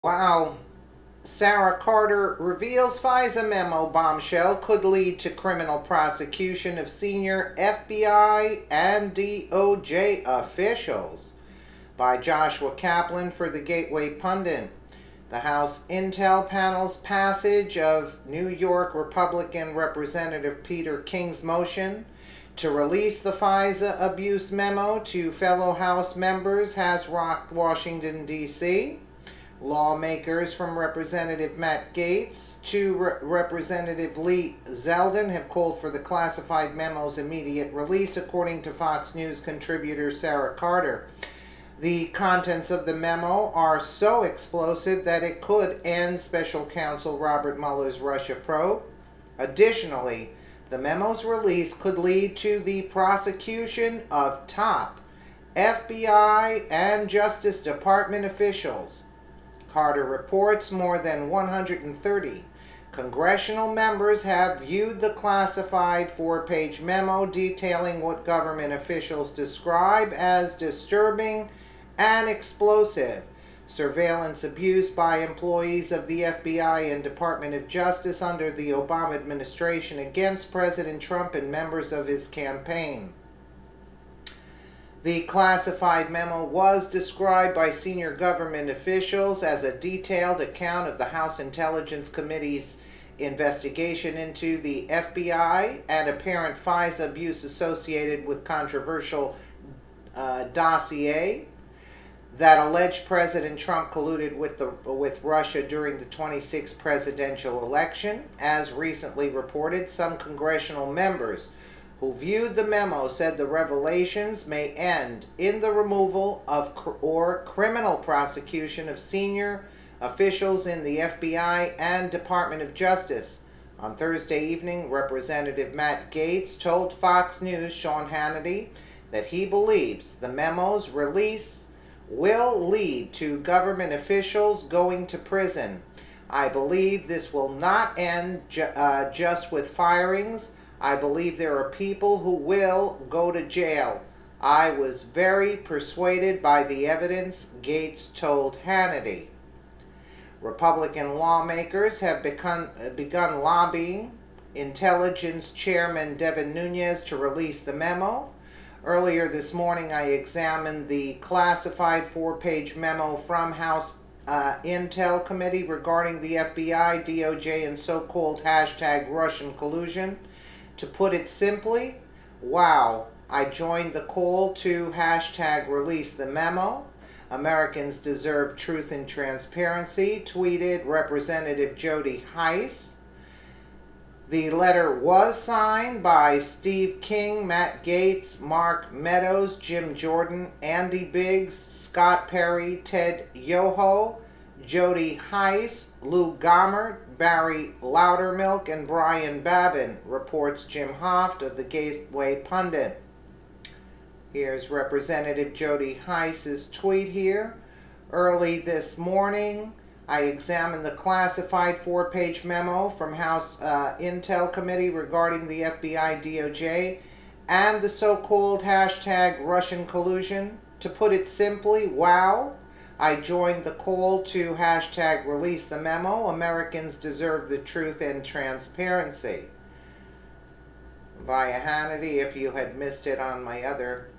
Wow. Sara Carter reveals FISA memo bombshell could lead to criminal prosecution of senior FBI and DOJ officials. By Joshua Kaplan for the Gateway Pundit. The House Intel panel's passage of New York Republican Representative Peter King's motion to release the FISA abuse memo to fellow House members has rocked Washington, D.C. Lawmakers from Representative Matt Gaetz to Representative Lee Zeldin have called for the classified memo's immediate release, according to Fox News contributor Sara Carter. The contents of the memo are so explosive that it could end Special Counsel Robert Mueller's Russia probe. Additionally, the memo's release could lead to the prosecution of top FBI and Justice Department officials. Carter reports more than 130 congressional members have viewed the classified 4-page memo detailing what government officials describe as disturbing and explosive surveillance abuse by employees of the FBI and Department of Justice under the Obama administration against President Trump and members of his campaign. The classified memo was described by senior government officials as a detailed account of the House Intelligence Committee's investigation into the FBI and apparent FISA abuse associated with controversial dossier that alleged President Trump colluded with Russia during the 26th presidential election. As recently reported, some congressional members who viewed the memo said the revelations may end in the removal of or criminal prosecution of senior officials in the FBI and Department of Justice. On Thursday evening, Representative Matt Gaetz told Fox News' Sean Hannity that he believes the memo's release will lead to government officials going to prison. I believe this will not end just with firings. I believe there are people who will go to jail. I was very persuaded by the evidence, Gaetz told Hannity. Republican lawmakers have begun lobbying Intelligence Chairman Devin Nunes to release the memo. Earlier this morning, I examined the classified 4-page memo from House Intel Committee regarding the FBI, DOJ, and so-called hashtag Russian collusion. To put it simply, wow, I joined the call to hashtag release the memo. Americans deserve truth and transparency, tweeted Representative Jody Hice. The letter was signed by Steve King, Matt Gaetz, Mark Meadows, Jim Jordan, Andy Biggs, Scott Perry, Ted Yoho, Jody Hice, Lou Gohmert, Barry Loudermilk, and Brian Babin, reports Jim Hoft of the Gateway Pundit. Here's Representative Jody Hice's tweet here. Early this morning, I examined the classified 4-page memo from House Intel Committee regarding the FBI, DOJ, and the so-called hashtag Russian collusion. To put it simply, wow, I joined the call to hashtag release the memo. Americans deserve the truth and transparency. Via Hannity, if you had missed it on my other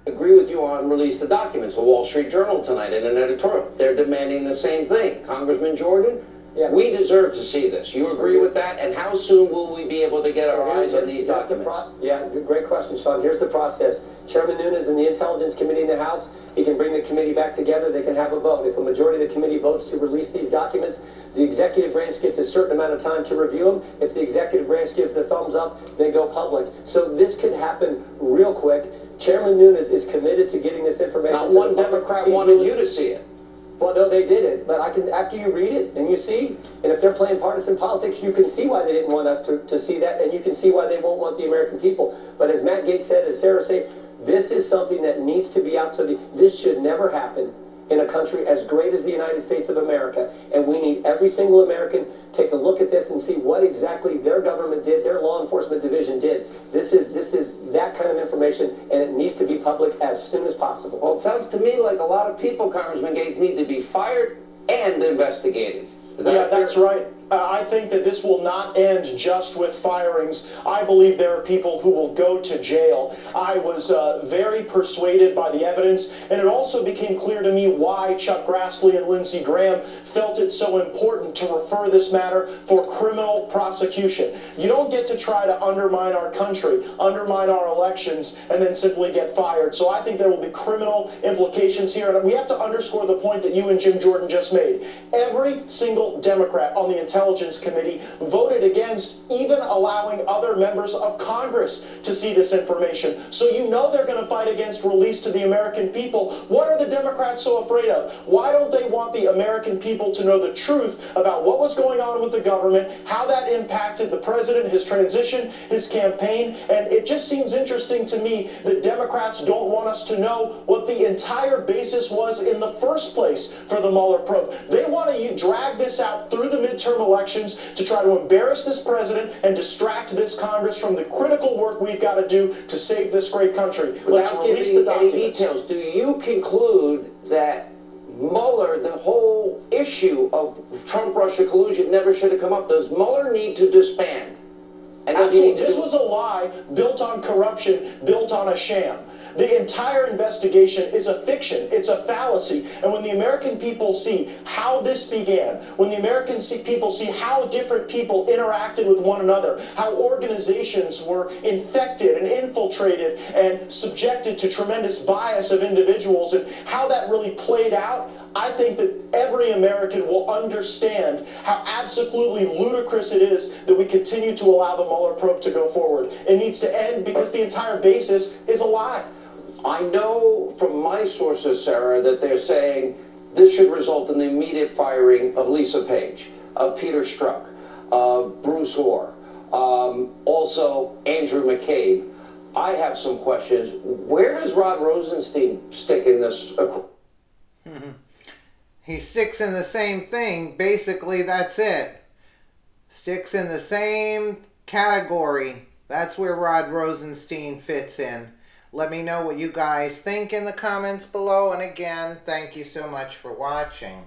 agree with you on release the documents. The Wall Street Journal tonight in an editorial, they're demanding the same thing. Congressman Jordan, we deserve to see this. You agree with that? And how soon will we be able to get our eyes on these documents? Great question, Sean. Here's the process. Chairman Nunes in the Intelligence Committee in the House, he can bring the committee back together. They can have a vote. If a majority of the committee votes to release these documents, the executive branch gets a certain amount of time to review them. If the executive branch gives the thumbs up, they go public. So this could happen real quick. Chairman Nunes is committed to getting this information. Not one Democrat wanted you to see it. Well, no, they didn't. But after you read it and you see, and if they're playing partisan politics, you can see why they didn't want us to see that, and you can see why they won't want the American people. But as Matt Gaetz said, as Sara said, this is something that needs to be out. This should never happen in a country as great as the United States of America. And we need every single American take a look at this and see what exactly their government did, their law enforcement division did. This is that kind of information, and it needs to be public as soon as possible. Well, it sounds to me like a lot of people, Congressman Gaetz, need to be fired and investigated. Is that Yeah, fair? that's right. I think that this will not end just with firings. I believe there are people who will go to jail. I was very persuaded by the evidence, and it also became clear to me why Chuck Grassley and Lindsey Graham felt it so important to refer this matter for criminal prosecution. You don't get to try to undermine our country, undermine our elections, and then simply get fired. So I think there will be criminal implications here, and we have to underscore the point that you and Jim Jordan just made. Every single Democrat on the Intelligence Committee voted against even allowing other members of Congress to see this information. So you know they're going to fight against release to the American people. What are the Democrats so afraid of? Why don't they want the American people to know the truth about what was going on with the government, how that impacted the president, his transition, his campaign? And it just seems interesting to me that Democrats don't want us to know what the entire basis was in the first place for the Mueller probe. They want to drag this out through the midterm elections to try to embarrass this president and distract this Congress from the critical work we've got to do to save this great country. Let's Without release giving the any documents. details, do you conclude that Mueller, the whole issue of Trump-Russia collusion never should have come up? Does Mueller need to disband? And does he need Absolutely. to This do- was a lie built on corruption, built on a sham. The entire investigation is a fiction. It's a fallacy. And when the American people see how this began, when the American people see how different people interacted with one another, how organizations were infected and infiltrated and subjected to tremendous bias of individuals, and how that really played out, I think that every American will understand how absolutely ludicrous it is that we continue to allow the Mueller probe to go forward. It needs to end because the entire basis is a lie. I know from my sources, Sarah, that they're saying this should result in the immediate firing of Lisa Page, of Peter Strzok, of Bruce Orr, also Andrew McCabe. I have some questions. Where does Rod Rosenstein stick in this? He sticks in the same thing. Basically, that's it. Sticks in the same category. That's where Rod Rosenstein fits in. Let me know what you guys think in the comments below. And again, thank you so much for watching.